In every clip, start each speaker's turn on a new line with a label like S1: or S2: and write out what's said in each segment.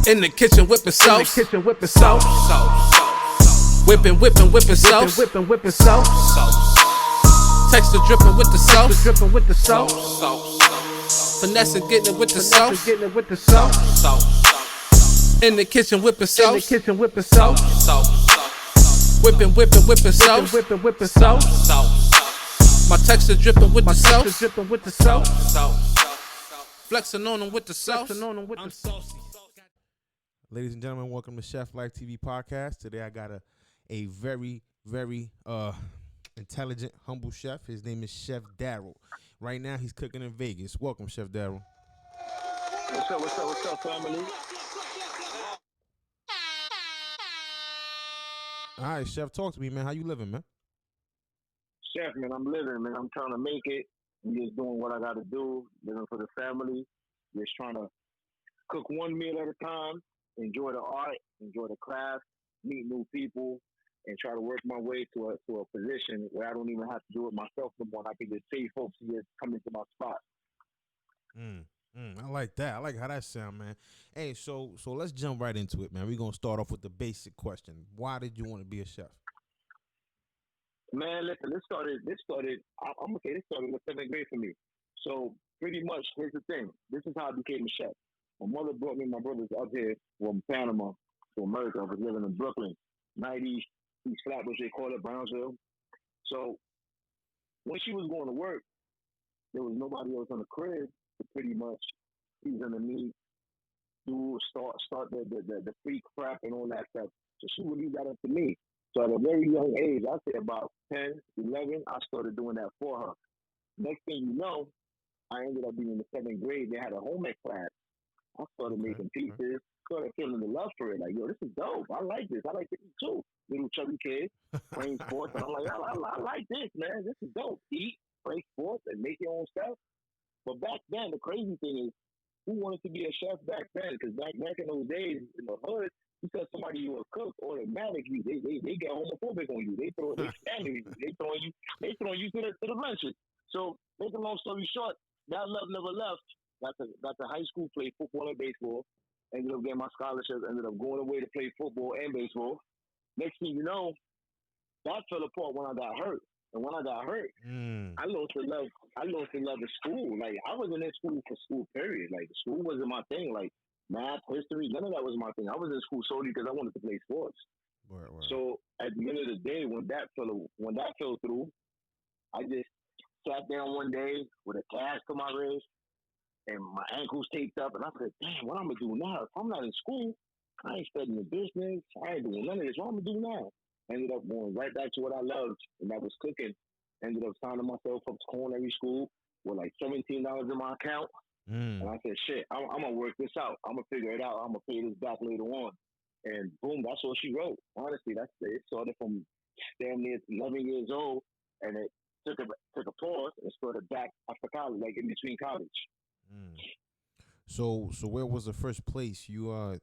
S1: In the kitchen whipping sauce. Whipping sauce. Texture dripping with the sauce. Finessing, getting it with the sauce. In the kitchen whipping sauce. Whipping sauce. My texture dripping with the sauce. Flexing on them with the sauce. I'm saucy.
S2: Ladies and gentlemen, welcome to Chef Life TV podcast. Today I got a very intelligent, humble chef. His name is Chef Darrell. Right now he's cooking in Vegas. Welcome, Chef Darrell.
S3: What's up, family?
S2: All right, Chef, talk to me, man. How you living, man?
S3: Chef, man, I'm living, man. I'm trying to make it. I'm just doing what I got to do, living for the family. Just trying to cook one meal at a time, enjoy the art, enjoy the craft, meet new people, and try to work my way to a position where I don't even have to do it myself no more. I can just pay folks to just come into my spot.
S2: I like that. I like how that sound, man. Hey, so let's jump right into it, man. We're going to start off with the basic question. Why did you want to be a chef?
S3: Man, listen, this started in the 7th grade for me. So pretty much, here's the thing. This is how I became a chef. My mother brought me and my brothers up here from Panama to America. I was living in Brooklyn, 90s, East Flatbush, they call it, Brownsville. So when she was going to work, there was nobody else in the crib to pretty much season the meat, start the free prep and all that stuff. So she would leave that up to me. So at a very young age, I'd say about 10, 11, I started doing that for her. Next thing you know, I ended up being in the 7th grade. They had a home ec class. I started making pieces, started feeling the love for it. Like, yo, this is dope. I like this. I like to eat too. Little chubby kid playing sports. And I'm like, I like this, man. This is dope. Eat, play sports, and make your own stuff. But back then, the crazy thing is, who wanted to be a chef back then? Because back in those days, in the hood, you tell somebody you a cook, automatically they get homophobic on you. They standing you. They throwing you to the lunches. So make a long story short, that love never left. Got to high school, played football and baseball. Ended up getting my scholarships. Ended up going away to play football and baseball. Next thing you know, that fell apart when I got hurt. And when I got hurt, I lost the love. I lost the love of school. Like, I wasn't in school for school, period. Like, school wasn't my thing. Like, math, history, none of that was my thing. I was in school solely because I wanted to play sports.
S2: Right.
S3: So at the end of the day, when that fell through, I just sat down one day with a cast on my wrist and my ankles taped up, and I said, "Damn, what I'm gonna do now? If I'm not in school, I ain't studying the business. I ain't doing none of this. What I'm gonna do now?" Ended up going right back to what I loved, and that was cooking. Ended up signing myself up to culinary school with like $17 in my account. And I said, shit, I'm going to work this out. I'm going to figure it out. I'm going to pay this back later on. And boom, that's what she wrote. Honestly, it started from damn near 11 years old, and it took a pause and started back after college, like in between college.
S2: So where was the first place you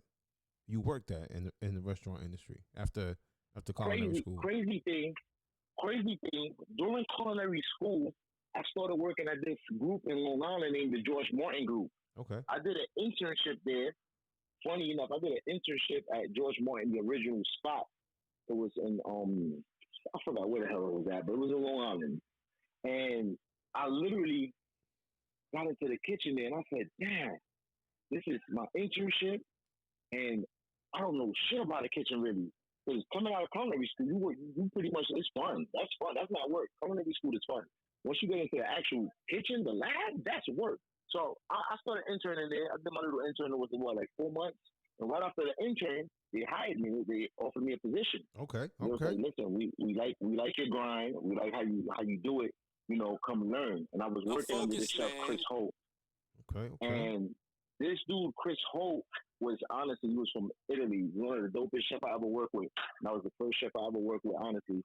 S2: worked at in the restaurant industry after culinary school?
S3: Crazy thing. During culinary school, I started working at this group in Long Island named the George Martin Group.
S2: Okay.
S3: I did an internship there. Funny enough, I did an internship at George Martin, the original spot. It was in I forgot where the hell it was at, but it was in Long Island. And I literally got into the kitchen there, and I said, "Damn, this is my internship, and I don't know shit about the kitchen really." Because coming out of culinary school, you pretty much, it's fun. That's fun. That's not work. Culinary school is fun. Once you get into the actual kitchen, the lab, that's work. So I started interning there. I did my little intern, it was like 4 months. And right after the intern, they hired me. They offered me a position.
S2: Okay.
S3: They was like, "Listen, we like your grind. We like how you do it. You know, come learn." And I was working under the chef Chris Holt.
S2: Okay.
S3: And this dude, Chris Holt, was from Italy. One of the dopest chefs I ever worked with. And that was the first chef I ever worked with, honestly.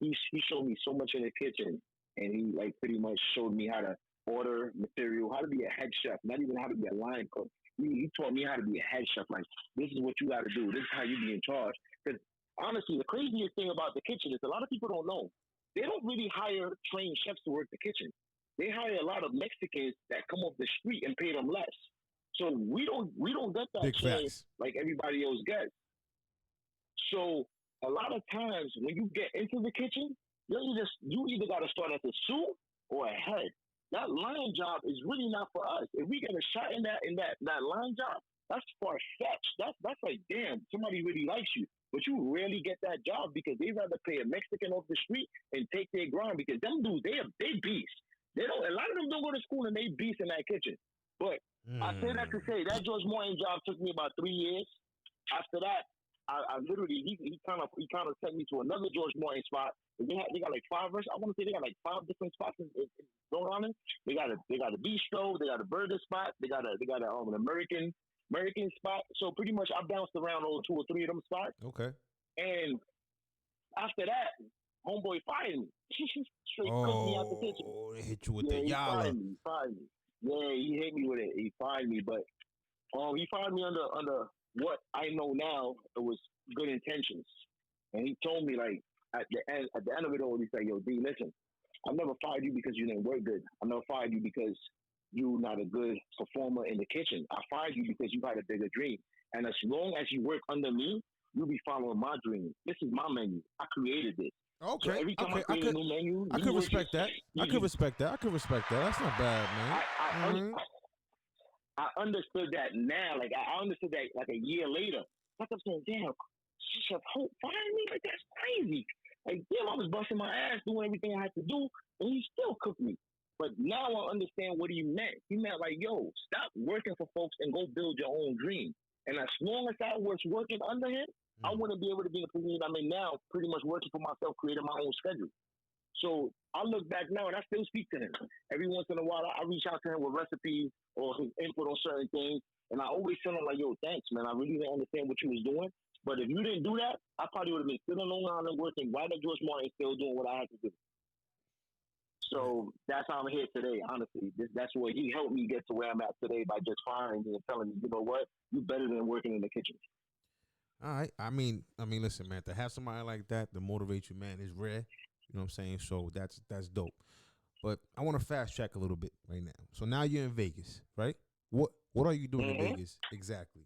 S3: He showed me so much in the kitchen. And he like pretty much showed me how to order material, how to be a head chef, not even how to be a line cook. He taught me how to be a head chef. Like, this is what you got to do. This is how you be in charge. Because honestly, the craziest thing about the kitchen is a lot of people don't know. They don't really hire trained chefs to work the kitchen. They hire a lot of Mexicans that come off the street and pay them less. So we don't get that
S2: Big
S3: chance
S2: facts.
S3: like everybody else gets. So a lot of times when you get into the kitchen, you either got to start at the soup or a head. That line job is really not for us. If we get a shot in that line job, that's far fetched. That's like damn, somebody really likes you. But you rarely get that job because they rather pay a Mexican off the street and take their grind because them dudes they beast. They don't. A lot of them don't go to school and they beast in that kitchen. But I say that to say that George Morton job took me about 3 years. After that, I literally he kind of sent me to another George Morton spot. They got like five. I want to say they got like five different spots in Rhode Island. They got a bistro. They got a burger spot. They got an American spot. So pretty much I bounced around on two or three of them spots.
S2: Okay.
S3: And after that, homeboy fired me. Straight cooked me out the kitchen.
S2: Oh, they hit you with
S3: Yeah,
S2: the
S3: he
S2: yalla.
S3: fired me. He fired me. Yeah, he hit me with it. He fired me, but he fired me under what I know now. It was good intentions, and he told me like at the end of it all, he said, "Yo, D, listen, I never fired you because you didn't work good. I never fired you because you're not a good performer in the kitchen. I fired you because you had a bigger dream. And as long as you work under me, you'll be following my dream. This is my menu. I created this. So
S2: Okay.
S3: every time
S2: Okay.
S3: I create a new menu,
S2: I
S3: you
S2: could
S3: work
S2: respect that. I could respect that. I could respect that. That's not bad, man. Mhm.
S3: I understood that now. Like I understood that like a year later. Like I'm saying, damn, Chef Hope fired me? Like that's crazy. Like damn, I was busting my ass doing everything I had to do, and he still cooked me. But now I understand what he meant. He meant like, yo, stop working for folks and go build your own dream. And as long as I was working under him, I wouldn't be able to be in the position I'm in now, pretty much working for myself, creating my own schedule. So I look back now and I still speak to him. Every once in a while, I reach out to him with recipes or his input on certain things. And I always tell him, like, yo, thanks, man. I really didn't understand what you was doing. But if you didn't do that, I probably would have been sitting on Long Island working right at George Martin, still doing what I had to do. So that's how I'm here today, honestly. That's where he helped me get to where I'm at today by just firing me and telling me, you know what, you better than working in the kitchen.
S2: All right. Listen, man. To have somebody like that to motivate you, man, is rare. You know what I'm saying? So that's dope. But I want to fast track a little bit right now. So now you're in Vegas, right? What are you doing in Vegas exactly?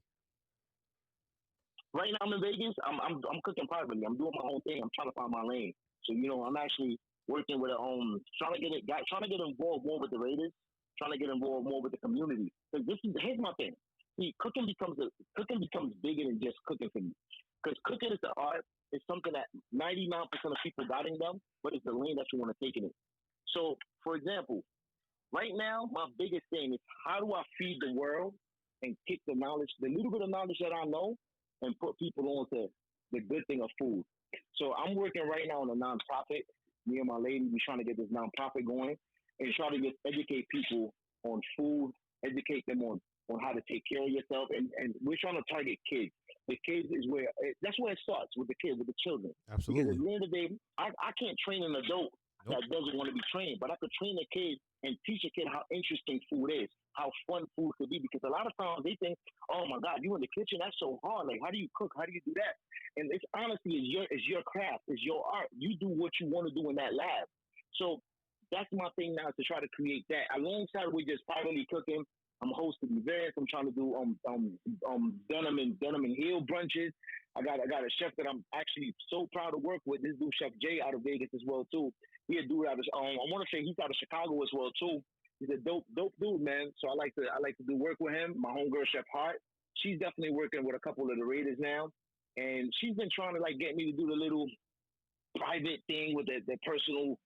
S3: Right now I'm in Vegas. I'm cooking privately. I'm doing my own thing. I'm trying to find my lane. So I'm actually working with trying to get involved more with the Raiders, trying to get involved more with the community. Because here's my thing. See, cooking becomes bigger than just cooking for me. Because cooking is the art. It's something that 99% of people got in them, but it's the lane that you want to take in it. So, for example, right now, my biggest thing is how do I feed the world and take the little bit of knowledge that I know, and put people on to the good thing of food. So I'm working right now on a nonprofit. Me and my lady, we're trying to get this nonprofit going and try to just educate people on food, educate them on how to take care of yourself. And we're trying to target kids. The kids is that's where it starts, with the kids, with the children.
S2: Absolutely.
S3: Because at the end of the day, I can't train an adult that doesn't want to be trained, but I could train a kid and teach a kid how interesting food is, how fun food could be. Because a lot of times they think, oh my God, you in the kitchen, that's so hard. Like, how do you cook? How do you do that? And it's honestly, it's your craft, it's your art. You do what you want to do in that lab. So that's my thing now, to try to create that. Alongside with just privately cooking, I'm hosting events. I'm trying to do denim and heel brunches. I got a chef that I'm actually so proud to work with. This dude, Chef Jay, out of Vegas as well too. He a dude out of I want to say he's out of Chicago as well too. He's a dope dude, man. So I like to do work with him. My homegirl, Chef Hart, she's definitely working with a couple of the Raiders now, and she's been trying to like get me to do the little private thing with the personal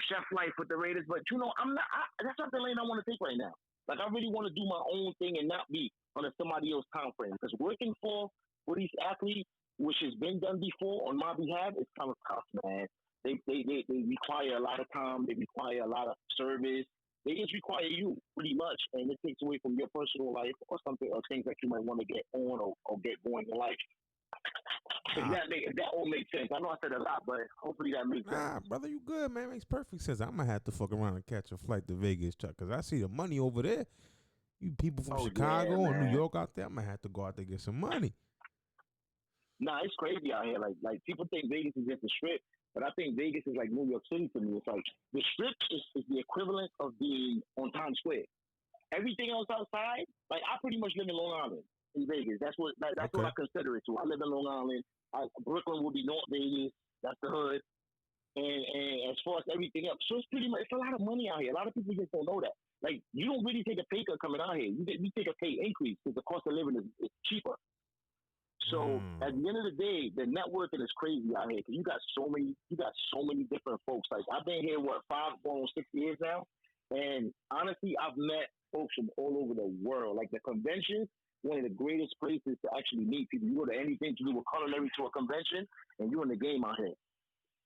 S3: chef life with the Raiders. But I'm not. That's not the lane I want to take right now. Like I really want to do my own thing and not be under somebody else's time frame. Because working for these athletes, which has been done before on my behalf, is kind of tough, man. They require a lot of time. They require a lot of service. They just require you pretty much, and it takes away from your personal life or something, or things that you might want to get on or get going in life. That all makes sense. I know I said a lot, but hopefully that makes sense.
S2: Nah, brother, you good, man. Makes perfect sense. I'm gonna have to fuck around and catch a flight to Vegas, Chuck, because I see the money over there. You people from Chicago and New York out there, I'm gonna have to go out there and get some money.
S3: Nah, it's crazy out here. Like people think Vegas is just a strip, but I think Vegas is like New York City to me. It's like the strip is the equivalent of being on Times Square. Everything else outside, like I pretty much live in Long Island in Vegas. That's what
S2: Okay.
S3: I consider it to. I live in Long Island. Brooklyn will be North Vegas. That's the hood. And as far as everything else, so it's pretty much it's a lot of money out here. A lot of people just don't know that. Like you don't really take a pay cut coming out here. You take a pay increase because the cost of living is cheaper. So at the end of the day, the networking is crazy out here because you got so many different folks. Like I've been here going on 6 years now, and honestly, I've met folks from all over the world. Like the convention, one of the greatest places to actually meet people. You go to anything to do with culinary to a convention, and you're in the game out here.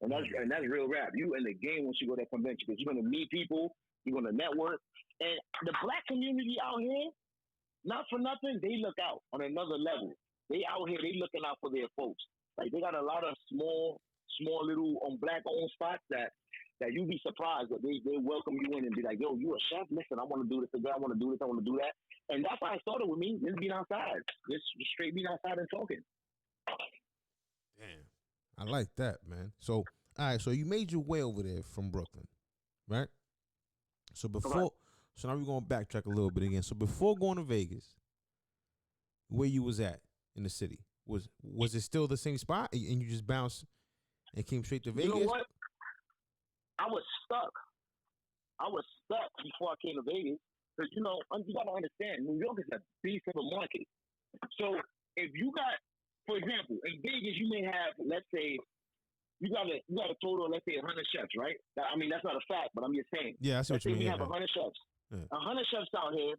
S3: And that's real rap. You in the game once you go to that convention because you're gonna meet people, you're gonna network, and the black community out here, not for nothing, they look out on another level. They out here, they looking out for their folks. Like they got a lot of small little black owned spots that you'd be surprised that they welcome you in and be like, yo, you a chef? Listen, I want to do this today. I want to do this. I want to do that. And that's how it started with me. Just being outside, just straight being outside and talking.
S2: Damn. I like that, man. So, all right. So you made your way over there from Brooklyn, right? So so now we're gonna backtrack a little bit again. So before going to Vegas, where you was at in the city, was it still the same spot, and you just bounced and came straight to Vegas?
S3: You know what? I was stuck. Before I came to Vegas because you gotta understand, New York is a beast of a market. So if you got, for example, in Vegas, you may have, let's say, you got a total of, let's say, 100 chefs, right? I mean, that's not a fact, but I'm just saying.
S2: Yeah, I see what you mean.
S3: We have 100 chefs.
S2: Yeah.
S3: 100 chefs out here,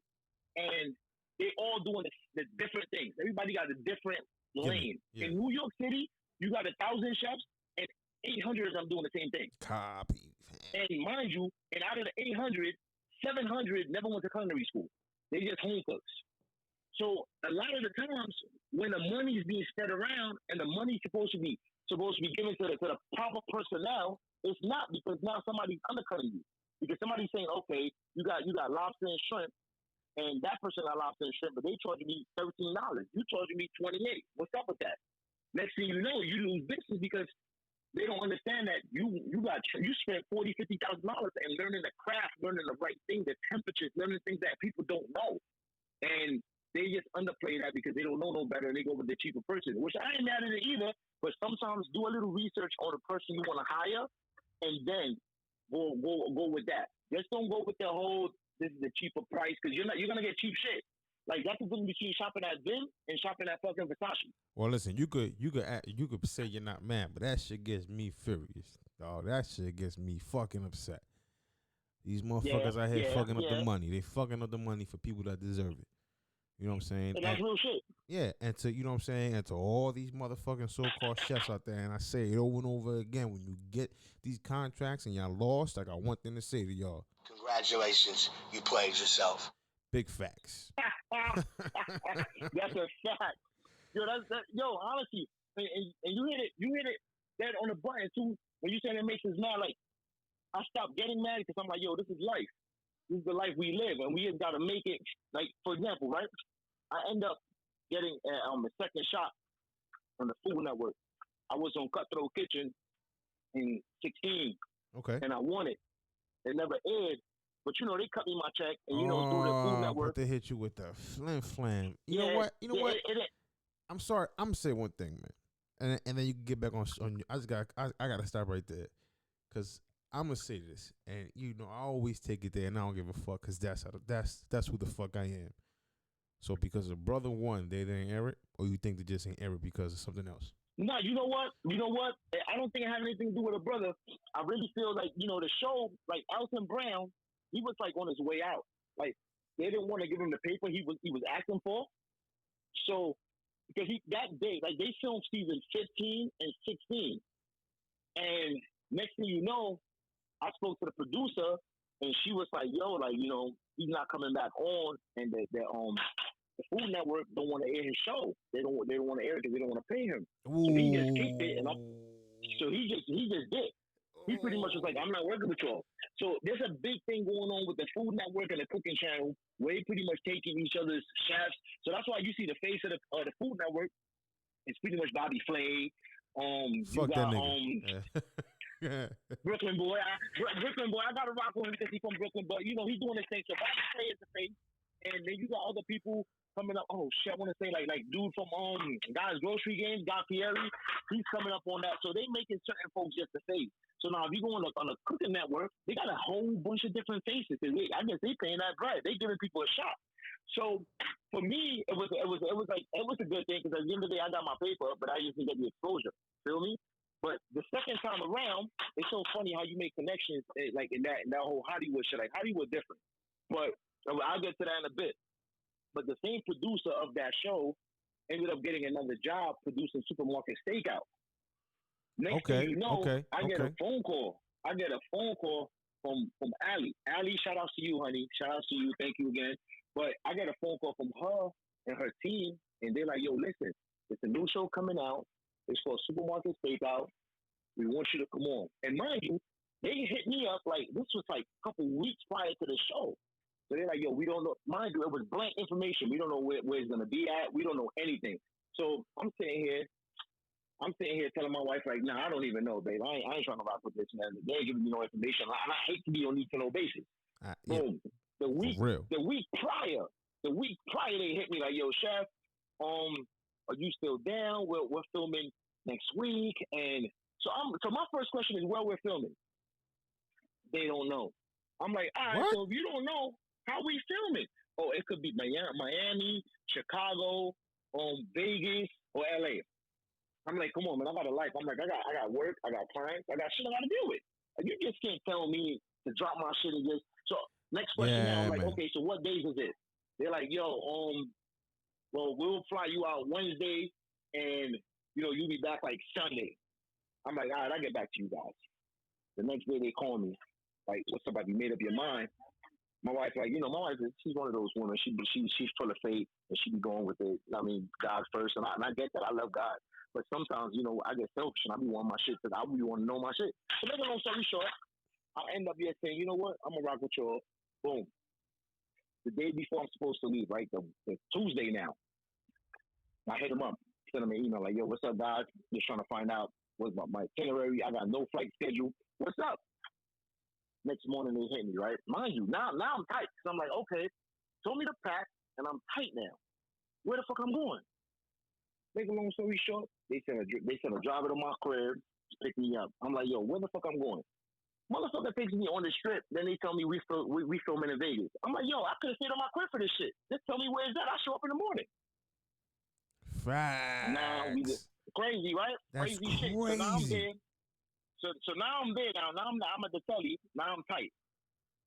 S3: and they all doing the different things. Everybody got a different lane.
S2: Yeah.
S3: In New York City, you got 1,000 chefs, and 800 of them doing the same thing.
S2: Copy.
S3: And mind you, and out of the 800, 700 never went to culinary school. They just home cooks. So a lot of the times when the money is being spread around and the money's supposed to be given to the proper personnel, it's not because now somebody's undercutting you. Because somebody's saying, okay, you got lobster and shrimp, and that person got lobster and shrimp, but they charging me $13. You charging me $28. What's up with that? Next thing you know, you lose business because they don't understand that you spent $40,000-$50,000 and learning the craft, learning the right thing, the temperatures, learning things that people don't know, and they just underplay that because they don't know no better and they go with the cheaper person, which I ain't mad at it either. But sometimes do a little research on the person you want to hire, and then go with that. Just don't go with the whole this is the cheaper price because you're gonna get cheap shit. Like that's the difference between shopping at Vim and shopping at fucking Versace.
S2: Well, listen, you could say you're not mad, but that shit gets me furious. Dog, that shit gets me fucking upset. These motherfuckers out here fucking up the money. They fucking up the money for people that deserve it. You know what I'm saying?
S3: And that's real shit.
S2: Yeah, and to, you know what I'm saying, and to all these motherfucking so-called chefs out there, and I say it over and over again, when you get these contracts and y'all lost, I got one thing to say to y'all.
S4: Congratulations, you played yourself.
S2: Big facts.
S3: That's a fact. Yo, honestly, and you hit it dead on the button too, when you saying it makes us mad, like, I stopped getting mad because I'm like, yo, this is life. This is the life we live, and we just got to make it. Like, for example, right? I end up getting a second shot on the Food Network. I was on Cutthroat Kitchen in 16,
S2: Okay.
S3: and I won it. It never aired, but they cut me my check, and through the Food Network.
S2: But they hit you with the flam. You know what? I'm sorry. I'm gonna say one thing, man, and then you can get back on. I gotta stop right there, cause I'm gonna say this, and I always take it there, and I don't give a fuck, cause that's who the fuck I am. So because a brother won, they didn't air it, or you think they just ain't air it because of something else?
S3: No, you know what? I don't think it had anything to do with a brother. I really feel like the show, like Elton Brown, he was like on his way out. Like they didn't want to give him the paper he was asking for. So because that day, like they filmed season 15 and 16, and next thing you know, I spoke to the producer, and she was like, "Yo, like he's not coming back on," and the Food Network don't want to air his show. They don't want to air it because they don't want to pay him.
S2: Ooh.
S3: So he just kicked it, so he just did. He pretty much was like, "I'm not working with y'all." So there's a big thing going on with the Food Network and the cooking channel, where they pretty much taking each other's chefs. So that's why you see the face of the Food Network. It's pretty much Bobby Flay.
S2: Fuck that nigga.
S3: Brooklyn boy. I gotta rock with him because he's from Brooklyn, but he's doing his thing. So Bobby Flay is the face. and then you got other people coming up. Oh shit, I want to say like dude from Guys Grocery Games, Guy Fieri, he's coming up on that. So they making certain folks just the face. So now if you go on a cooking network, they got a whole bunch of different faces. I guess they paying that bread. They giving people a shot. So for me, it was a good thing because at the end of the day, I got my paper, but I just didn't get the exposure. Feel me? But the second time around, it's so funny how you make connections like in that whole Hollywood shit. Like Hollywood different, but I'll get to that in a bit. But the same producer of that show ended up getting another job producing Supermarket Stakeout. Next thing you know, I get a phone call. I get a phone call from Alleyne. Alleyne, shout out to you, honey. Shout out to you. Thank you again. But I get a phone call from her and her team, and they're like, yo, listen, it's a new show coming out. It's called Supermarket Stakeout. We want you to come on. And mind you, they hit me up like, this was like a couple weeks prior to the show. So they're like, yo, we don't know. Mind you, it was blank information. We don't know where it's going to be at. We don't know anything. So I'm sitting here telling my wife, like, nah, I don't even know, babe. I ain't trying to rock with this, man. They ain't giving me no information. And I hate to be on need-to-know basis. Boom. The week prior, they hit me like, yo, Chef, are you still down? We're filming next week. And so my first question is, where we're filming? They don't know. I'm like, all right, so if you don't know, how we filming? Oh, it could be Miami, Chicago, Vegas, or LA. I'm like, come on, man, I got a life. I'm like, I got work, I got clients, I got shit I got to deal with. Like, you just can't tell me to drop my shit and just. So next question now, I'm like, okay, so what days is it? They're like, yo, well, we'll fly you out Wednesday, and you'll be back like Sunday. I'm like, all right, I'll get back to you guys. The next day they call me, like, what's up? Have you made up your mind? My wife, like, my wife, she's one of those women. She's full of faith, and she be going with it. I mean, God first, and I get that. I love God. But sometimes, I get selfish, and I be wanting my shit because I really want to know my shit. So make a long story short, I end up here saying, you know what? I'm going to rock with y'all. Boom. The day before I'm supposed to leave, right? The Tuesday now. I hit him up, send him an email like, yo, what's up, guys? Just trying to find out what's my itinerary. I got no flight schedule. What's up? Next morning they hit me, right? Mind you, now I'm tight. So I'm like, okay, told me to pack, and I'm tight now. Where the fuck I'm going? Make a long story short, they sent a driver to my crib to pick me up. I'm like, yo, where the fuck I'm going? Motherfucker takes me on the strip. Then they tell me we filming in Vegas. I'm like, yo, I could have stayed on my crib for this shit. Just tell me where it's at. I show up in the morning.
S2: Facts.
S3: Now crazy, right?
S2: That's
S3: crazy shit. So now I'm there. So now I'm there. Now I'm at the telly. Now I'm tight.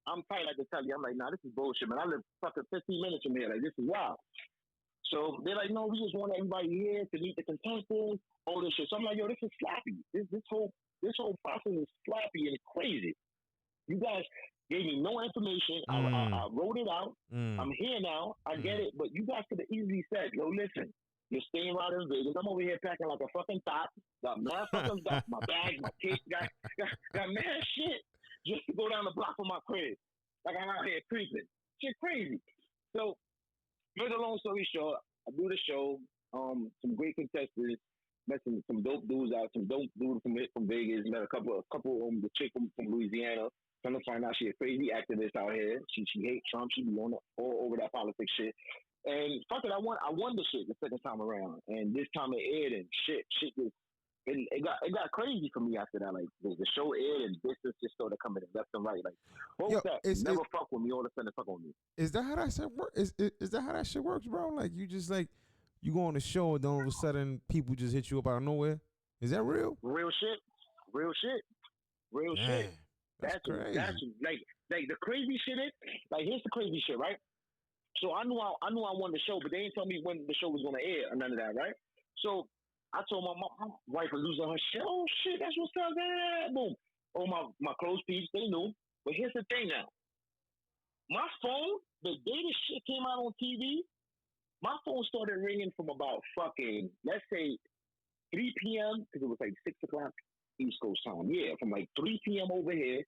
S3: I'm tight at the telly. I'm like, nah, this is bullshit, man. I live fucking 15 minutes from here. Like, this is wild. So they're like, no, we just want everybody here to meet the contestants, all this shit. So I'm like, yo, this is sloppy. This whole process is sloppy and crazy. You guys gave me no information. I wrote it out. I'm here now. I get it. But you guys could have easily said, yo, listen, you're staying right in Vegas. I'm over here packing like a fucking top. Got mad fucking stuff, my bags, my kids, got mad shit just to go down the block from my crib. Like I'm out here creeping. Shit crazy. So, make a long story short, I do the show. Some great contestants. Met some dope dudes out. Some dope dudes from Vegas. Met a couple the chick from Louisiana. Come to find out she a crazy activist out here. She hates Trump. She be on all over that politics shit. And fuck it, I won the shit the second time around. And this time it aired and shit just it got crazy for me after that. Like the show aired and business just started coming in left and right. Like folks that never fuck with me all of a sudden fuck with me.
S2: Is that how that shit works? Is that how that shit works, bro? Like you just like you go on the show and then all of a sudden people just hit you up out of nowhere? Is that real?
S3: Real shit. That's crazy. That's like the crazy shit is like here's the crazy shit, right? So I knew I won the show, but they didn't tell me when the show was gonna air or none of that, right? So I told my wife was losing her shit. Oh shit, that's what's up. Boom. Oh my close peeps, they knew. But here's the thing now. My phone, the day this shit came out on TV, my phone started ringing from about fucking, let's say 3 p.m. because it was like 6 o'clock East Coast time. Yeah, from like 3 p.m. over here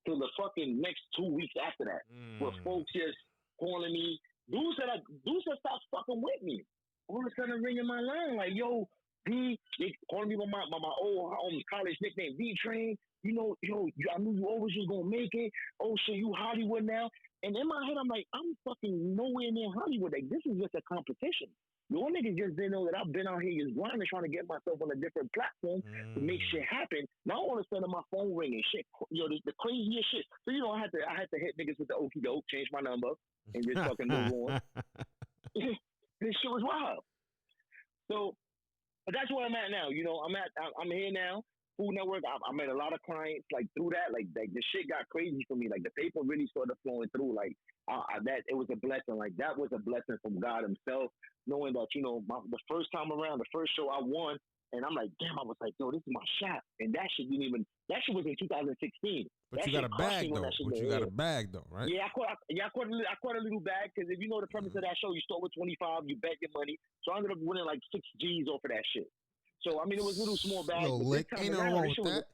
S3: till the fucking next 2 weeks after that, where folks just calling me. Dudes that stopped fucking with me. All of a sudden ringing my line like, yo, D, they calling me by my old college nickname, D Train. I knew you always was gonna make it. Oh shit, you Hollywood now. And in my head, I'm like, I'm fucking nowhere near Hollywood. Like, this is just a competition. Your niggas just didn't know that I've been out here just grinding, trying to get myself on a different platform to make shit happen. Now all of a sudden my phone ringing, shit, the craziest shit. So I had to hit niggas with the okie doke, change my number, and just fucking move on. This shit was wild. So, but that's where I'm at now. I'm here now. Food Network. I met a lot of clients like through that. Like the shit got crazy for me. Like the paper really started flowing through. Like that it was a blessing. Like that was a blessing from God Himself. Knowing that the first time around, the first show I won, and I'm like, damn. I was like, yo, this is my shot. And that shit was in 2016.
S2: But
S3: that
S2: you got a bag though. Right?
S3: Yeah, I caught a little bag because if you know the premise of that show, you start with 25, you bet your money. So I ended up winning like 6 G's off of that shit. So I mean, it was a little small bag.
S2: Ain't nothing wrong with that.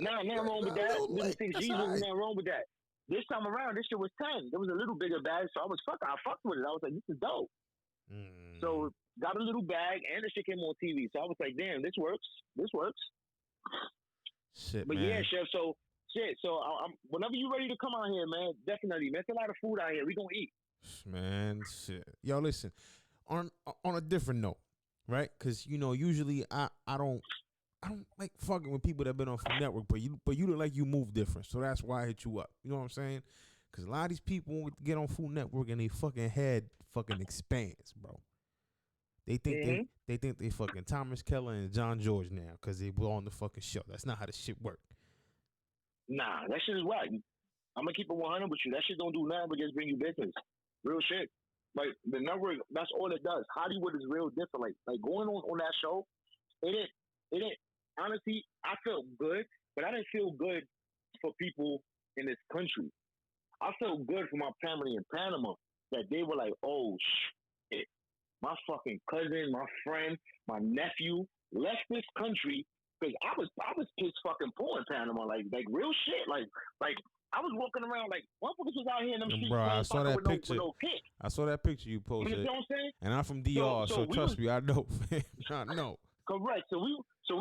S3: Nothing wrong with that. Little 6 G's wasn't nothing wrong with that. This time around, this shit was 10. There was a little bigger bag, so I fucked with it. I was like, this is dope. So got a little bag, and the shit came on TV. So I was like, damn, this works.
S2: Shit,
S3: but
S2: man.
S3: yeah, chef. So shit. So I'm whenever you ready to come out here, man, definitely. There's a lot of food out here. We gonna eat.
S2: Man, shit. Yo, listen. On a different note, right? Because usually I don't like fucking with people that been on Food Network, but you look like you move different, so that's why I hit you up. You know what I'm saying? Because a lot of these people get on Food Network and they fucking head fucking expands, bro. They think they think they fucking Thomas Keller and John George now because they were on the fucking show. That's not how this shit work.
S3: Nah, that shit is whack. I'm gonna keep it 100 with you. That shit don't do nothing but just bring you business. Real shit. Like the network, that's all it does. Hollywood is real different. Like going on that show, it didn't. Honestly, I felt good, but I didn't feel good for people in this country. I felt good for my family in Panama that they were like, oh shit, my fucking cousin, my friend, my nephew left this country because I was pissed fucking poor in Panama, like real shit, like I was walking around like motherfuckers was out here in them streets.
S2: Bro, I saw that picture.
S3: No kick.
S2: I saw that picture you posted.
S3: You know what I'm saying?
S2: And I'm from DR, so trust me, I know. I know.
S3: Correct. So we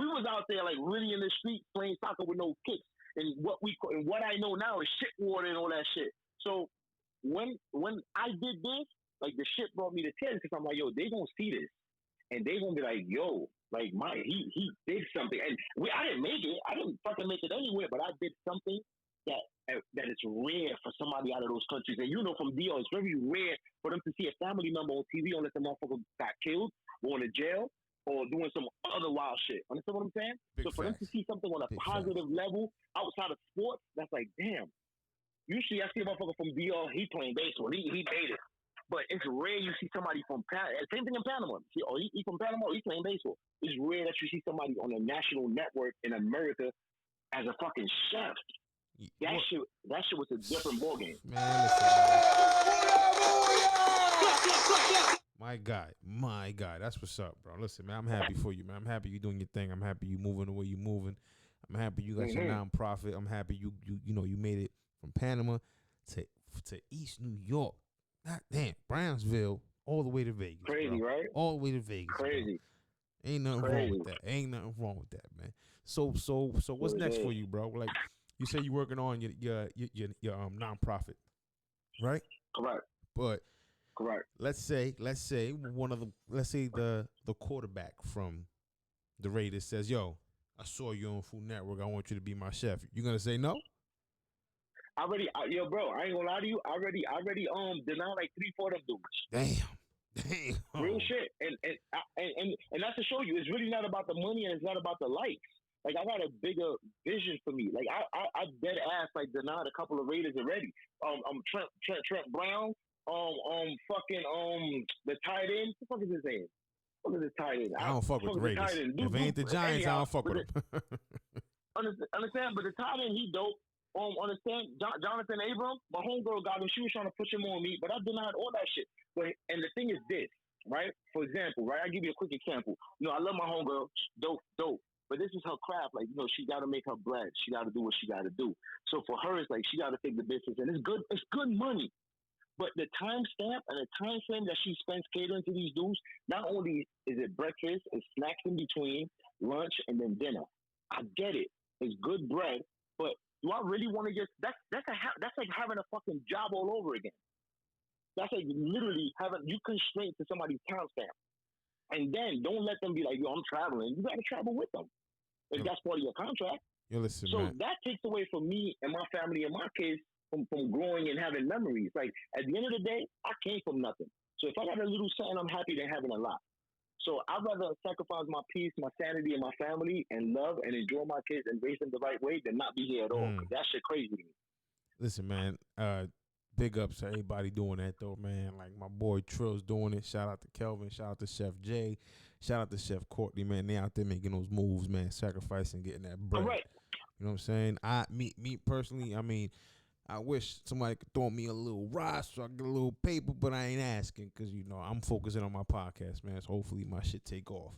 S3: was out there like really in the street playing soccer with no kicks, and what I know now is shit water and all that shit. So when I did this, like the shit brought me to tears because I'm like, yo, they gonna see this, and they gonna be like, yo, like he did something, and I didn't make it. I didn't fucking make it anywhere, but I did something that is rare for somebody out of those countries. And from DR, it's very rare for them to see a family member on TV unless the motherfucker got killed, going to jail, or doing some other wild shit. Understand what I'm saying? So for them to see something on a positive level outside of sports, that's like, damn. Usually I see a motherfucker from DR, he playing baseball. He made it. But it's rare you see somebody from same thing in Panama. He from Panama, he's playing baseball. It's rare that you see somebody on a national network in America as a fucking chef. That shit was a different ballgame.
S2: Man, listen, my guy, that's what's up, bro. Listen, man, I'm happy for you, man. I'm happy you doing your thing. I'm happy you moving the way you moving. I'm happy you got your nonprofit. I'm happy you made it from Panama to East New York. God damn, Brownsville, all the way to Vegas.
S3: Crazy,
S2: bro.
S3: right?
S2: All the way to Vegas.
S3: Crazy.
S2: Bro. Ain't nothing wrong with that. Ain't nothing wrong with that, man. So what's next for you, bro? Like you say you're working on your nonprofit, right?
S3: Correct.
S2: But
S3: correct.
S2: Let's say the quarterback from the Raiders says, "Yo, I saw you on Food Network. I want you to be my chef." You gonna say no?
S3: Yo, bro, I ain't gonna lie to you. I already denied like 3-4 of them dudes.
S2: Damn.
S3: Real shit. And that's to show you, it's really not about the money and it's not about the likes. Like I got a bigger vision for me. Like I dead ass like denied a couple of Raiders already. Trent Brown. The tight end. What the fuck is his name? What is his tight end?
S2: I don't fuck with the Raiders. If it ain't the Giants, I don't fuck with them.
S3: Understand? But the tight end, he dope. Understand? Jonathan Abram, my homegirl got him. She was trying to push him on me, but I denied all that shit. And the thing is this, right? For example, right? I'll give you a quick example. I love my homegirl. Dope. But this is her craft. Like, she got to make her bread. She got to do what she got to do. So for her, it's like she got to take the business. And it's good money. But the time stamp and the time frame that she spends catering to these dudes, not only is it breakfast, it's snacks in between, lunch, and then dinner. I get it. It's good bread, but do I really want to just? That's like having a fucking job all over again. That's like literally having you constrained to somebody's time stamp, and then don't let them be like, yo, I'm traveling. You got to travel with them if that's part of your contract.
S2: Yo, listen,
S3: So
S2: man.
S3: that takes away from me and my family and my kids from growing and having memories. Like at the end of the day, I came from nothing. So if I got a little something, I'm happy than having a lot. So I'd rather sacrifice my peace, my sanity, and my family, and love and enjoy my kids and raise them the right way than not be here at all. 'Cause that shit crazy to me.
S2: Listen, man. Big ups to everybody doing that though, man. Like my boy Trill's doing it. Shout out to Kelvin. Shout out to Chef Jay. Shout out to Chef Courtney, man. They out there making those moves, man. Sacrificing, getting that bread.
S3: All right.
S2: You know what I'm saying? Me personally, I mean, I wish somebody could throw me a little rod so I get a little paper, but I ain't asking because you know I'm focusing on my podcast, man. So hopefully my shit take off.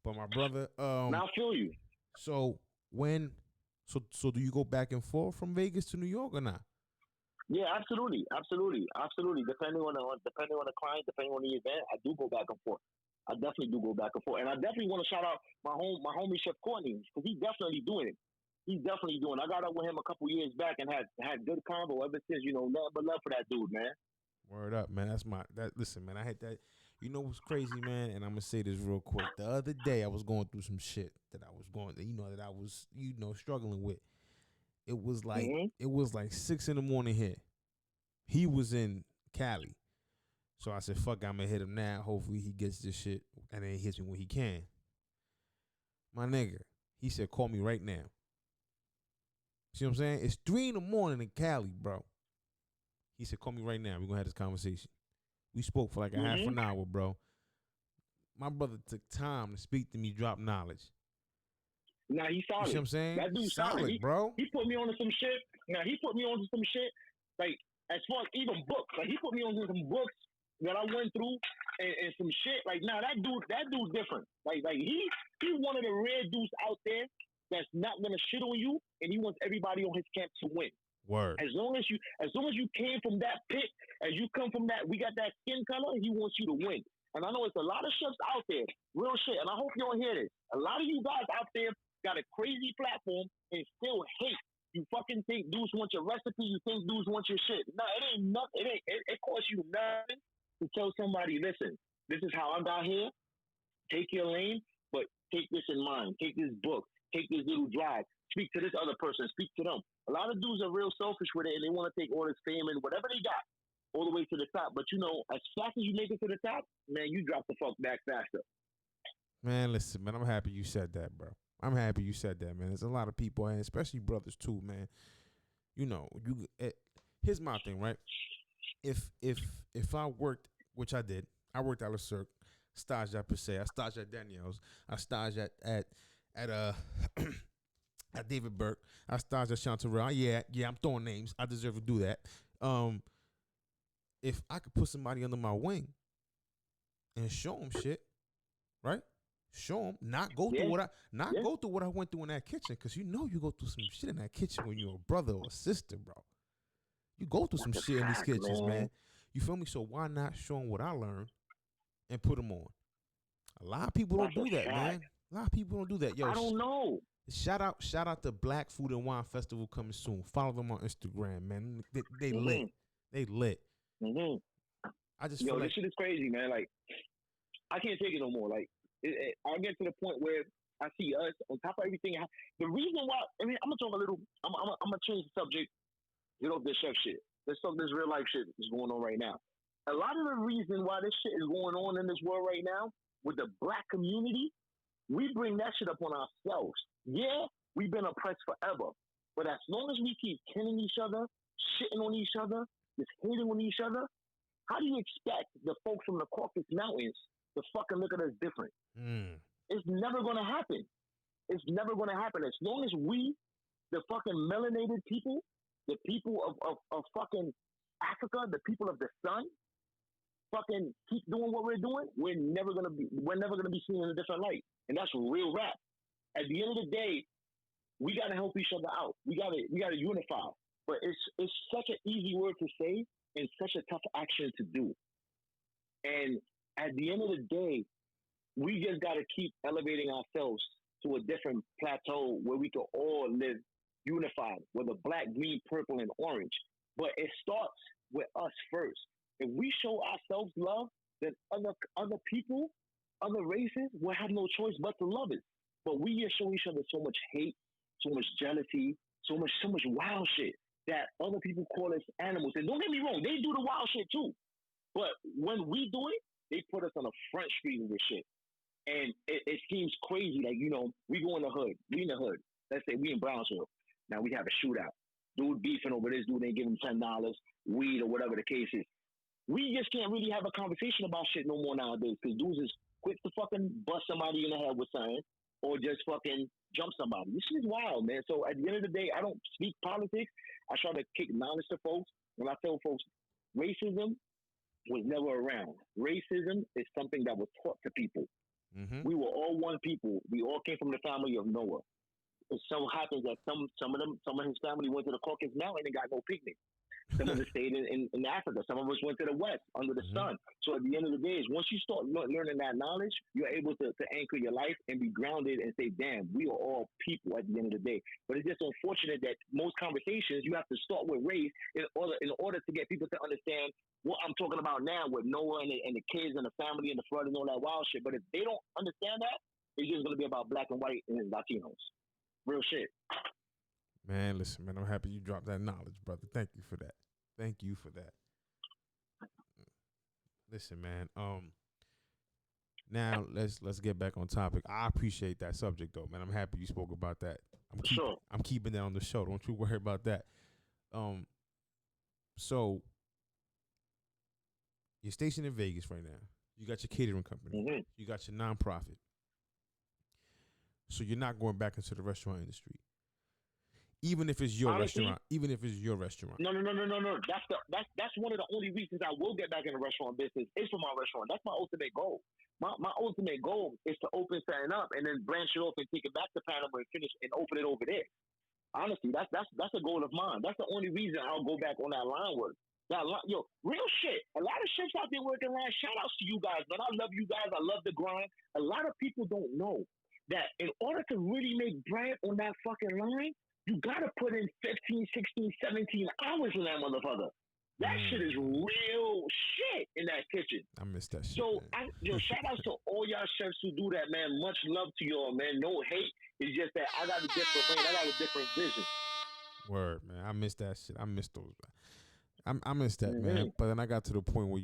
S2: But my brother,
S3: Now I feel you.
S2: so so do you go back and forth from Vegas to New York or not?
S3: Yeah, absolutely. Depending on the client, depending on the event, I do go back and forth. I definitely do go back and forth, and I definitely want to shout out my homie Chef Courtney because he's definitely doing it. He's definitely doing it. I got up with him a couple years back and had good convo ever since. You know, nothing but love for that dude, man.
S2: Word up, man. Listen, man, I had that. You know what's crazy, man? And I'm gonna say this real quick. The other day I was going through some shit that I was struggling with. It was like it was like 6 a.m. here. He was in Cali. So I said, fuck, I'm gonna hit him now. Hopefully he gets this shit and then he hits me when he can. My nigga, he said, call me right now. See what I'm saying? It's 3 a.m. in Cali, bro. He said, call me right now. We're going to have this conversation. We spoke for like a half an hour, bro. My brother took time to speak to me, drop knowledge.
S3: Nah, he's solid.
S2: You see what I'm saying?
S3: That dude's solid,
S2: bro.
S3: He put me on to some shit. Now, he put me on to some shit, like, as far as even books. Like, he put me on to some books that I went through and some shit. Like, nah, that dude's different. Like he's one of the rare dudes out there that's not gonna shit on you, and he wants everybody on his camp to win.
S2: Word.
S3: As long as you came from that pit, as you come from that, we got that skin color. He wants you to win. And I know it's a lot of chefs out there, real shit. And I hope you don't hear this. A lot of you guys out there got a crazy platform and still hate. You fucking think dudes want your recipe. You think dudes want your shit. No, it ain't nothing. It costs you nothing to tell somebody, listen, this is how I got here. Take your lane, but take this in mind. Take this book. Take this little drive. Speak to this other person. Speak to them. A lot of dudes are real selfish with it, and they want to take all this fame and whatever they got all the way to the top. But, you know, as fast as you make it to the top, man, you drop the fuck back faster.
S2: Man, listen, man, I'm happy you said that, bro. I'm happy you said that, man. There's a lot of people, and especially brothers too, man. You know, here's my thing, right? If I worked, which I did, I worked at Le Cirque, staged at Passe, I staged at Danielle's, I staged at at David Burke, I staged at Chanterelle. Yeah, I'm throwing names. I deserve to do that. If I could put somebody under my wing and show them shit, right? Show them, not go through go through what I went through in that kitchen, because you know you go through some shit in that kitchen when you're a brother or a sister, bro. You go through some shit in these kitchens, man. You feel me? So why not show them what I learned and put them on? A lot of people don't do that, man. A lot of people don't do that. Yo,
S3: I don't know.
S2: Shout out to Black Food and Wine Festival coming soon. Follow them on Instagram, man. They lit. They lit. I just feel
S3: this shit is crazy, man. Like, I can't take it no more. Like, I get to the point where I see us on top of everything. The reason why, I'm gonna talk a little. I'm gonna change the subject. Get off this chef shit. Let's talk this real life shit that's going on right now. A lot of the reason why this shit is going on in this world right now with the black community, we bring that shit up on ourselves. Yeah, we've been oppressed forever, but as long as we keep killing each other, shitting on each other, just hating on each other, how do you expect the folks from the Caucasus Mountains to fucking look at us different? It's never going to happen. It's never going to happen. As long as we, the fucking melanated people, the people of fucking Africa, the people of the sun, fucking keep doing what we're doing, we're never gonna be seen in a different light. And that's real rap. At the end of the day, we gotta help each other out. We gotta unify. But it's such an easy word to say and such a tough action to do. And at the end of the day, we just gotta keep elevating ourselves to a different plateau where we can all live unified, whether black, green, purple, and orange. But it starts with us first. If we show ourselves love, then other people, other races will have no choice but to love it. But we just show each other so much hate, so much jealousy, so much wild shit that other people call us animals. And don't get me wrong, they do the wild shit too. But when we do it, they put us on the front street of this shit. And it seems crazy. Like, we go in the hood. We in the hood. Let's say we in Brownsville. Now we have a shootout. Dude beefing over this dude, they give him $10, weed or whatever the case is. We just can't really have a conversation about shit no more nowadays because dudes is quick to fucking bust somebody in the head with something or just fucking jump somebody. This shit is wild, man. So at the end of the day, I don't speak politics. I try to kick knowledge to folks. When I tell folks, racism was never around. Racism is something that was taught to people.
S2: Mm-hmm.
S3: We were all one people. We all came from the family of Noah. It so happens that some of his family went to the Caucasus Mountain and got no picnic. Some of us stayed in Africa. Some of us went to the West under the sun. So at the end of the day, is once you start learning that knowledge, you're able to anchor your life and be grounded and say, damn, we are all people at the end of the day. But it's just unfortunate that most conversations, you have to start with race in order to get people to understand what I'm talking about now with Noah and the kids and the family and the flood and all that wild shit. But if they don't understand that, it's just going to be about black and white and Latinos. Real shit.
S2: Man, listen, man, I'm happy you dropped that knowledge, brother. Thank you for that. Thank you for that. Listen, man. Now let's get back on topic. I appreciate that subject though, man. I'm happy you spoke about that. I'm keeping that on the show. Don't you worry about that. So you're stationed in Vegas right now. You got your catering company.
S3: Mm-hmm.
S2: You got your nonprofit. So you're not going back into the restaurant industry. Even if it's your restaurant. Even if it's your restaurant.
S3: No. That's one of the only reasons I will get back in the restaurant business is for my restaurant. That's my ultimate goal. My ultimate goal is to open something up and then branch it off and take it back to Panama and finish and open it over there. Honestly, that's a goal of mine. That's the only reason I'll go back on that line work. Yo, real shit. A lot of chefs out there working line. Shout outs to you guys, man. I love you guys. I love the grind. A lot of people don't know that in order to really make bread on that fucking line, you gotta put in 15, 16, 17 hours in that motherfucker. That shit is real shit in that kitchen.
S2: I miss that shit.
S3: So, shout outs to all y'all chefs who do that, man. Much love to y'all, man. No hate. It's just that I got a different brain. I got a different vision.
S2: Word, man. I miss that shit. I miss those. I miss that, man. But then I got to the point where,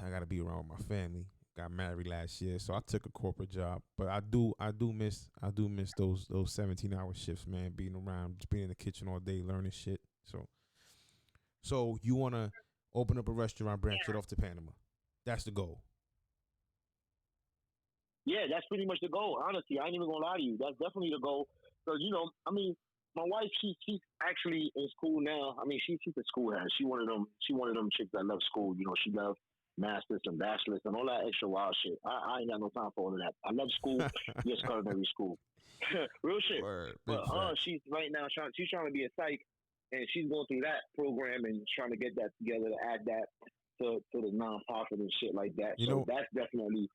S2: I got to be around my family. Got married last year, so I took a corporate job. But I do miss those 17-hour shifts, man. Being around, just being in the kitchen all day, learning shit. So you want to open up a restaurant, branch it off to Panama. That's the goal.
S3: Yeah, that's pretty much the goal. Honestly, I ain't even gonna lie to you. That's definitely the goal. So my wife, she's actually in school now. I mean, she's a school head. She one of them chicks that love school. She loves masters and bachelors and all that extra wild shit. I ain't got no time for all of that. I love school, just culinary school. Real shit.
S2: Word,
S3: but she's right now trying to be a psych, and she's going through that program and trying to get that together to add that to the nonprofit and shit like that. That's definitely.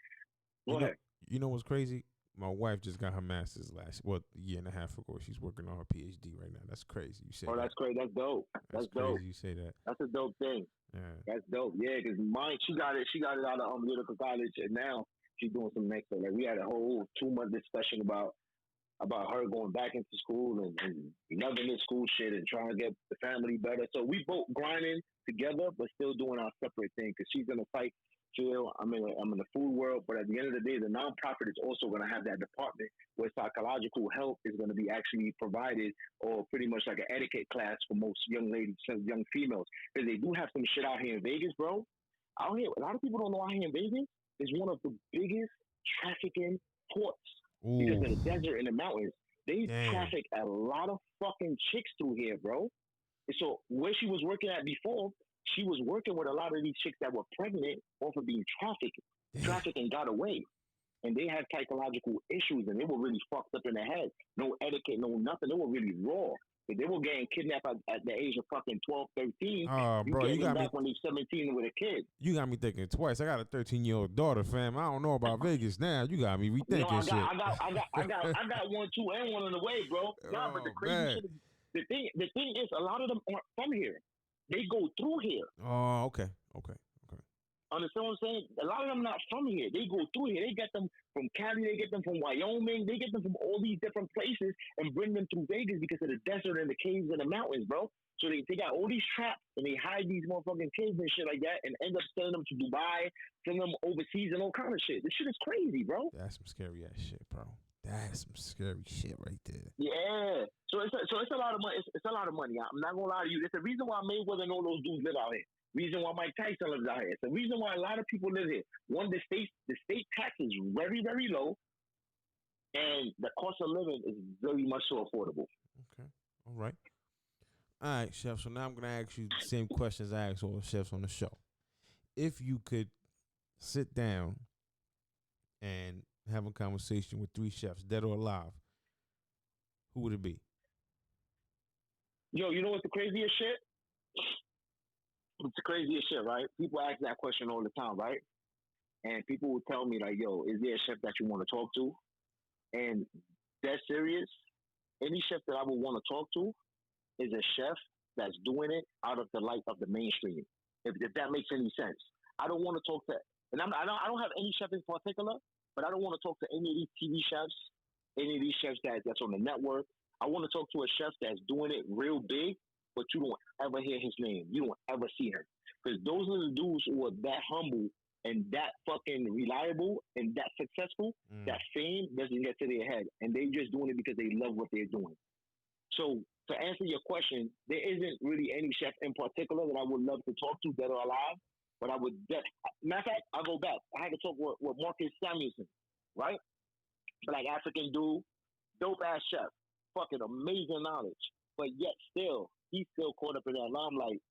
S3: Go ahead.
S2: You know what's crazy? My wife just got her master's a year and a half ago. She's working on her PhD right now. That's crazy. You say
S3: that's crazy. That's dope. That's dope.
S2: Crazy you say that.
S3: That's a dope thing.
S2: Yeah.
S3: That's dope. Yeah, because mine, she got it out of medical college, and now she's doing some next stuff. Like we had a whole 2-month discussion about her going back into school and loving this school shit and trying to get the family better. So we both grinding together, but still doing our separate thing. Because she's in a psych field, I'm in the food world. But at the end of the day, the nonprofit is also going to have that department where psychological help is going to be actually provided, or pretty much like an etiquette class for most young ladies, young females. Because they do have some shit out here in Vegas, bro. Out here, a lot of people don't know out here in Vegas is one of the biggest trafficking ports.
S2: Ooh.
S3: Because in the desert and the mountains, they traffic a lot of fucking chicks through here, bro. And so where she was working at before, she was working with a lot of these chicks that were pregnant off of being trafficked and got away. And they had psychological issues, and they were really fucked up in the head. No etiquette, no nothing. They were really raw. If they were getting kidnapped at the age of fucking 12, 13,
S2: Oh,
S3: you
S2: bro,
S3: get
S2: you
S3: them
S2: got me.
S3: back when they're 17 with a kid.
S2: You got me thinking twice. I got a 13-year-old daughter, fam. I don't know about Vegas now. You got me rethinking
S3: No, I
S2: shit.
S3: got one, two, and one on the way, bro. Nah, but the
S2: Oh,
S3: crazy
S2: man.
S3: shit is, the thing is, a lot of them aren't from here. They go through here.
S2: Oh, okay.
S3: Understand what I'm saying? A lot of them not from here. They go through here. They get them from Cali. They get them from Wyoming. They get them from all these different places and bring them through Vegas because of the desert and the caves and the mountains, bro. So they got all these traps and they hide these motherfucking kids and shit like that and end up sending them to Dubai, sending them overseas and all kind of shit. This shit is crazy, bro.
S2: That's some scary ass shit, bro. That's some scary shit right there.
S3: Yeah. So it's a lot of money. It's a lot of money. I'm not gonna lie to you. There's a reason why Mayweather and all those dudes live out here. Reason why Mike Tyson lives out here. It's the reason why a lot of people live here. One, the state tax is very, very low, and the cost of living is very much so affordable.
S2: Okay. All right. All right, Chef. So now I'm gonna ask you the same questions I ask all the chefs on the show. If you could sit down and have a conversation with 3 chefs, dead or alive, who would it be?
S3: Yo, you know what's the craziest shit? It's the craziest shit, right? People ask that question all the time, right? And people will tell me, like, yo, is there a chef that you want to talk to? And that's serious. Any chef that I would want to talk to is a chef that's doing it out of the light of the mainstream. If that makes any sense. I don't want to talk to, and I don't have any chef in particular, but I don't want to talk to any of these TV chefs, any of these chefs that's on the network. I want to talk to a chef that's doing it real big, but you don't ever hear his name. You don't ever see him. Because those are the dudes who are that humble and that fucking reliable and that successful, that fame doesn't get to their head. And they just doing it because they love what they're doing. So to answer your question, there isn't really any chef in particular that I would love to talk to, dead or alive. But I would, matter of fact, I'll go back. I had to talk with Marcus Samuelson, right? Black African dude, dope ass chef, fucking amazing knowledge. But yet still, he's still caught up in that limelight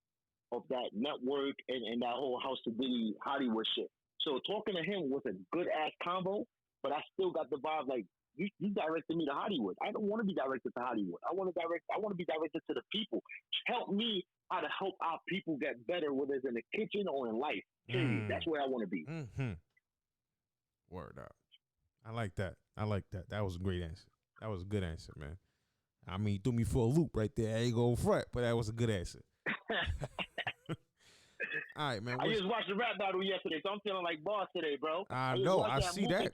S3: of that network and that whole House of Diddy Hollywood shit. So talking to him was a good ass combo, but I still got the vibe like you directed me to Hollywood. I don't want to be directed to Hollywood. I want to be directed to the people. Help me how to help our people get better, whether it's in the kitchen or in life. Period. That's where I want to be.
S2: Mm-hmm. Word up. I like that. That was a great answer. That was a good answer, man. I mean, you threw me for a loop right there. I ain't going front, but that was a good answer. All right, man.
S3: I just watched the rap battle yesterday, so I'm feeling like boss today, bro.
S2: I know. I see that.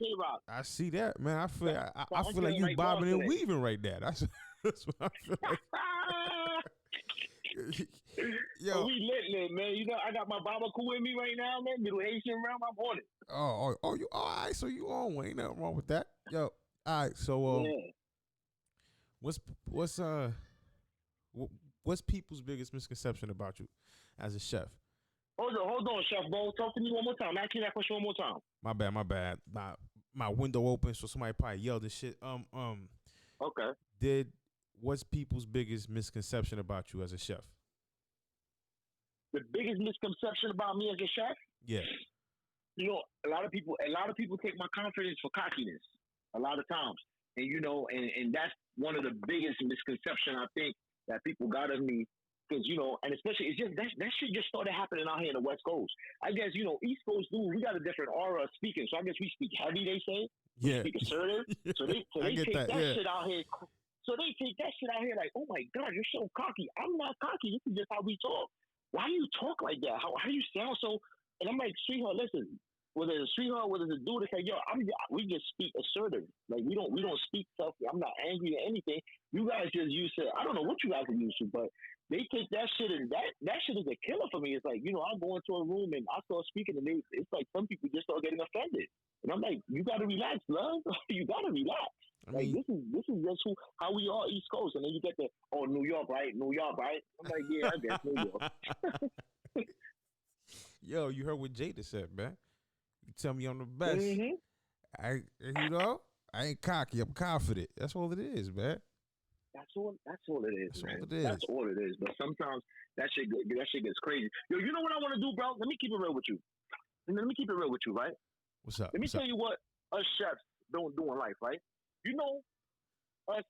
S2: I see that, man. I feel like you bobbing and weaving right there. That's what I feel like. Yo,
S3: we lit, man. You know, I got my barbecue with me right now, man. Middle Haitian realm, I'm on it.
S2: Oh, you all right? So you on? Ain't nothing wrong with that. Yo, all right. So what's people's biggest misconception about you as a chef?
S3: Hold on, Chef Bo. Talk to me one more time. Ask me that question one more time.
S2: My bad. My window open, so somebody probably yelled and shit.
S3: Okay.
S2: What's people's biggest misconception about you as a chef?
S3: The biggest misconception about me as a chef?
S2: Yeah.
S3: You know, a lot of people take my confidence for cockiness a lot of times. And you know, and that's one of the biggest misconceptions I think that people got of me. Because, you know, and especially, it's just that shit just started happening out here in the West Coast. I guess, you know, East Coast dudes, we got a different aura of speaking. So I guess we speak heavy, they say.
S2: Yeah.
S3: We speak assertive. So they take that shit out here. So they take that shit out here like, oh my God, you're so cocky. I'm not cocky. This is just how we talk. Why do you talk like that? How do you sound so? And I'm like, sweetheart, listen. Whether it's a sweetheart, whether it's a dude, they say, yo, we just speak assertive. Like we don't speak stuff. I'm not angry or anything. You guys just used to. I don't know what you guys are used to, but they take that shit and that shit is a killer for me. It's like, you know, I'll go into a room and I start speaking and it's like some people just start getting offended. And I'm like, you gotta relax, love. You gotta relax. Like this is just how we are East Coast. And then you get the New York, right? New York, right? I'm like, yeah, I guess New York.
S2: Yo, you heard what Jada said, man. You tell me I'm the best.
S3: Mm-hmm.
S2: I ain't cocky. I'm confident. That's all it is, man.
S3: That's all it is,
S2: That's
S3: man.
S2: all it is.
S3: That's all it is. But sometimes that shit gets crazy. Yo, you know what I want to do, bro? Let me keep it real with you. Right?
S2: What's up?
S3: Let me tell you what us chefs don't do in life, right? You know, us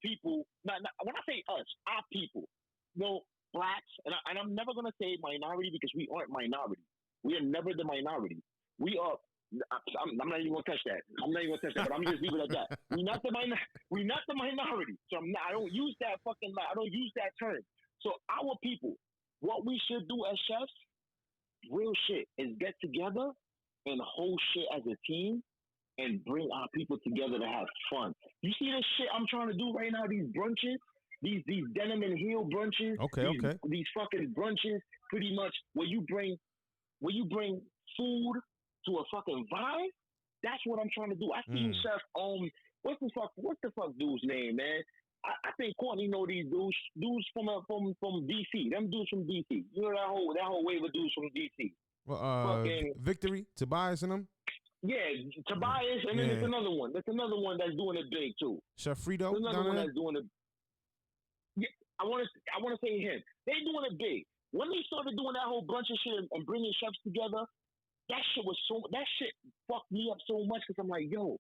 S3: people. When I say us, our people, blacks, and I'm never gonna say minority because we aren't minority. We are never the minority. We are. I'm not even gonna touch that. I'm not even gonna touch that. But I'm just leave it at that. We're not the minority. So I don't use that fucking. I don't use that term. So our people, what we should do as chefs, real shit, is get together and hold shit as a team and bring our people together to have fun. You see this shit I'm trying to do right now? These brunches, these denim and heel brunches. These fucking brunches, pretty much where you bring food to a fucking vibe. That's what I'm trying to do. I see you, Chef. What's the fuck dude's name, man? I think Courtney know these dudes from DC. Them dudes from DC. You know that whole wave of dudes from DC.
S2: Well, Victory, Tobias, and them.
S3: Yeah, Tobias, and then there's another one. There's another one that's doing it big too.
S2: Chef Frito.
S3: There's another one that's doing it. Yeah, I want to say him. They doing it big. When they started doing that whole bunch of shit and bringing chefs together, that shit fucked me up so much because I'm like, yo,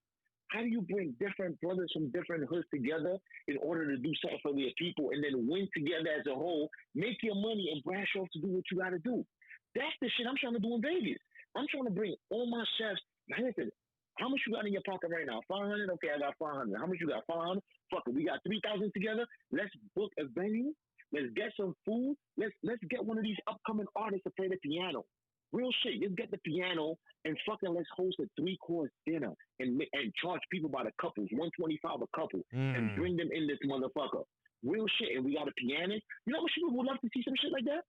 S3: how do you bring different brothers from different hoods together in order to do something for their people and then win together as a whole, make your money and branch off to do what you got to do? That's the shit I'm trying to do in Vegas. I'm trying to bring all my chefs. Now listen, how much you got in your pocket right now? 500? Okay, I got 500. How much you got? 500? Fuck it, we got 3,000 together. Let's book a venue. Let's get some food. Let's get one of these upcoming artists to play the piano. Real shit. Let's get the piano and fucking let's host a 3-course dinner and charge people by the couples, $125 a couple, and bring them in this motherfucker. Real shit. And we got a pianist. You know what people would love to see some shit like that?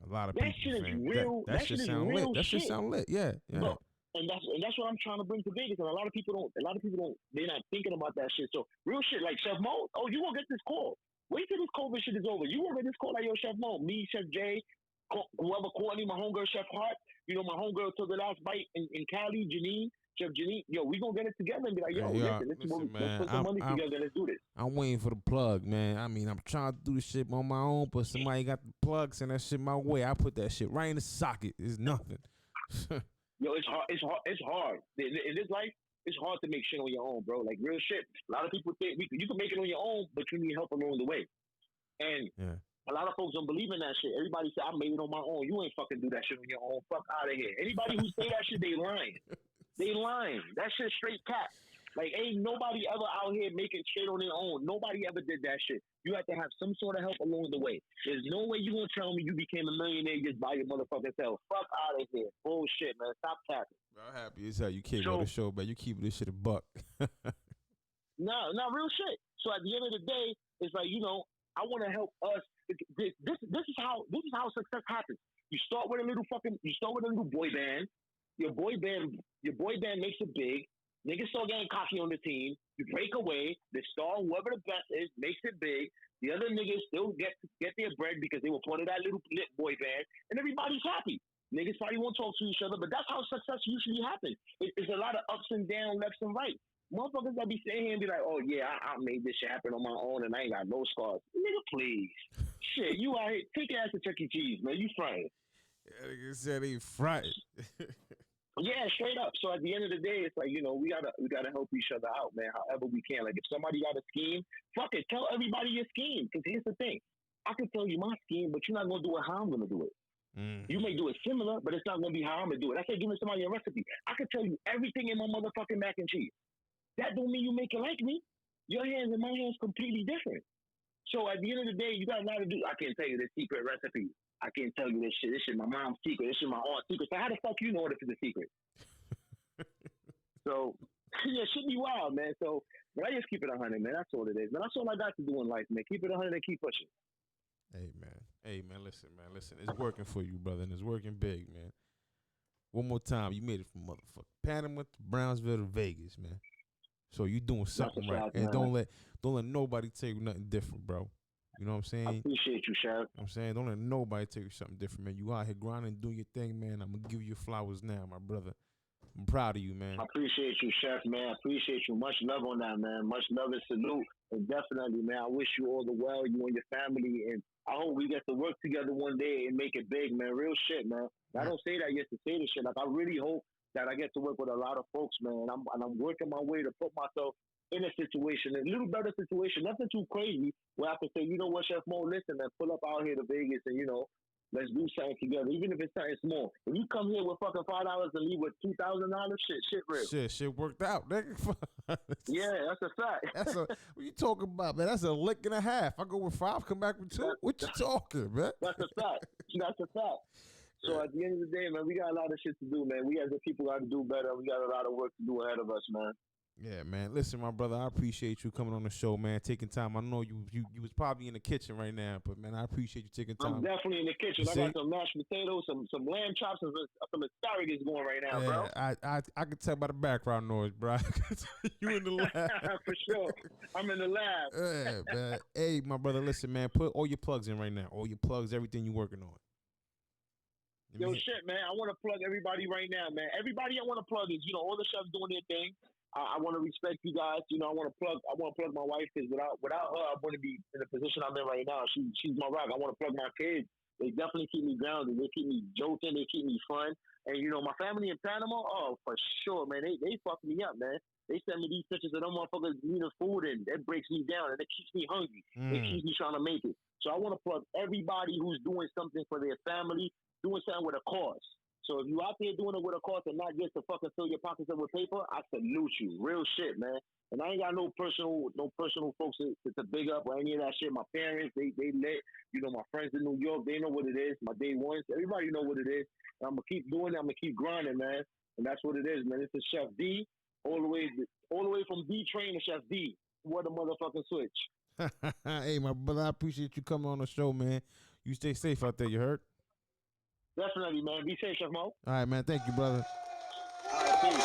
S2: A lot of
S3: that
S2: people.
S3: Shit is real. That shit is real
S2: lit. That
S3: shit
S2: sound lit. Yeah.
S3: But, and that's what I'm trying to bring to Vegas. And a lot of people don't. They're not thinking about that shit. So real shit like Chef Mo. Oh, you gonna get this call? Wait till this COVID shit is over. You gonna get this call like yo, Chef Mo, me, Chef Jay, whoever Courtney, my homegirl, Chef Hart. You know, my homegirl took the last bite in Cali, Janine. Chef Janine, yo, we gonna get it together and be like, yo, let's put some money together, let's do this.
S2: I'm waiting for the plug, man. I mean, I'm trying to do this shit on my own, but somebody got the plug, send that shit my way. I put that shit right in the socket. It's nothing.
S3: Yo, it's hard. In this life, it's hard to make shit on your own, bro. Like real shit. A lot of people think you can make it on your own, but you need help along the way. And a lot of folks don't believe in that shit. Everybody say I made it on my own. You ain't fucking do that shit on your own. Fuck out of here. Anybody who say that shit, they lying. They lying. That shit straight cap. Like ain't nobody ever out here making shit on their own. Nobody ever did that shit. You have to have some sort of help along the way. There's no way you gonna tell me you became a millionaire just by your motherfucking self. Fuck out of here. Bullshit, man. Stop capping.
S2: I'm happy as hell you came on the show, man. You keep this shit a buck.
S3: No, real shit. So at the end of the day, it's like, you know, I want to help us. This is how success happens. You start with a little boy band. Your boy band makes it big. Niggas start getting cocky on the team. You break away. The star, whoever the best is, makes it big. The other niggas still get their bread because they were part of that little lit boy band, and everybody's happy. Niggas probably won't talk to each other, but that's how success usually happens. It's a lot of ups and downs, lefts and rights. Motherfuckers that be sitting here and be like, oh yeah, I made this shit happen on my own and I ain't got no scars. Nigga, please. Shit, you out here, take your ass to Chuck E. Cheese, man. You frying.
S2: Yeah, nigga said he fried.
S3: Yeah, straight up. So at the end of the day, it's like, you know, we gotta help each other out, man, however we can. Like if somebody got a scheme, fuck it, tell everybody your scheme. Because here's the thing. I can tell you my scheme, but you're not gonna do it how I'm gonna do it. You may do it similar, but it's not gonna be how I'm gonna do it. That's like giving somebody a recipe. I can tell you everything in my motherfucking mac and cheese. That don't mean you make it like me. Your hands and my hands completely different. So at the end of the day, you got a lot to do. I can't tell you the secret recipe. I can't tell you this shit. This shit my mom's secret. This shit my aunt's secret. So how the fuck you know if it's a secret? So yeah, shit be wild, man. So but I just keep it 100, man. That's all it is, man. That's all I got to do in life, man. Keep it 100 and keep pushing.
S2: Hey man, listen. It's working for you, brother, and it's working big, man. One more time, you made it from motherfucking Panama to Brownsville to Vegas, man. So you doing something right, and don't let nobody tell you nothing different, bro. You know what I'm saying?
S3: I appreciate you, Sheriff.
S2: I'm saying don't let nobody tell you something different, man. You out here grinding, doing your thing, man. I'm gonna give you flowers now, my brother. I'm proud of you, man.
S3: I appreciate you, Chef, man. I appreciate you. Much love on that, man. Much love and salute. And definitely, man, I wish you all the well, you and your family. And I hope we get to work together one day and make it big, man. Real shit, man. I don't say that just to say this shit. Like, I really hope that I get to work with a lot of folks, man. And I'm working my way to put myself in a situation, a little better situation, nothing too crazy, where I can say, you know what, Chef Mo, listen, man, pull up out here to Vegas and, let's do something together, even if it's something small. If you come here with fucking $5 and leave with $2,000, shit real.
S2: Shit worked out, nigga.
S3: Yeah, that's a fact.
S2: What you talking about, man? That's a lick and a half. I go with 5, come back with 2. What you talking, man?
S3: That's a fact. That's a fact. So at the end of the day, man, we got a lot of shit to do, man. We as a people got to do better. We got a lot of work to do ahead of us, man.
S2: Yeah, man. Listen, my brother, I appreciate you coming on the show, man. Taking time. I know you was probably in the kitchen right now, but man, I appreciate you taking time.
S3: I'm definitely in the kitchen. I got some mashed potatoes, some lamb chops, and some asparagus going right now, bro.
S2: I can tell by the background noise, bro. You in the lab.
S3: For sure. I'm in the lab.
S2: Yeah, man. Hey, my brother, listen, man. Put all your plugs in right now. All your plugs, everything you working on.
S3: Yo, shit, man. I want to plug everybody right now, man. Everybody I want to plug is, all the chefs doing their thing. I want to respect you guys. I want to plug my wife, because without her, I wouldn't be in the position I'm in right now. She's my rock. I want to plug my kids. They definitely keep me grounded. They keep me joking. They keep me fun. And my family in Panama, oh, for sure, man. They fuck me up, man. They send me these pictures of them motherfuckers eating food, and that breaks me down, and it keeps me hungry. It keeps me trying to make it. So I want to plug everybody who's doing something for their family, doing something with a cause. So if you out there doing it with a cause and not just to fucking fill your pockets up with paper, I salute you. Real shit, man. And I ain't got no personal folks to big up or any of that shit. My parents, they lit. My friends in New York, they know what it is. My day ones, everybody know what it is. And I'm gonna keep doing it. I'm gonna keep grinding, man. And that's what it is, man. This is Chef D, all the way from D Train to Chef D. What a motherfucking switch.
S2: Hey, my brother, I appreciate you coming on the show, man. You stay safe out there. You heard?
S3: Definitely, man. Be safe, Chef Mo.
S2: All right, man. Thank you, brother.
S3: All right, peace.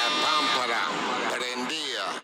S5: La pámpara prendía.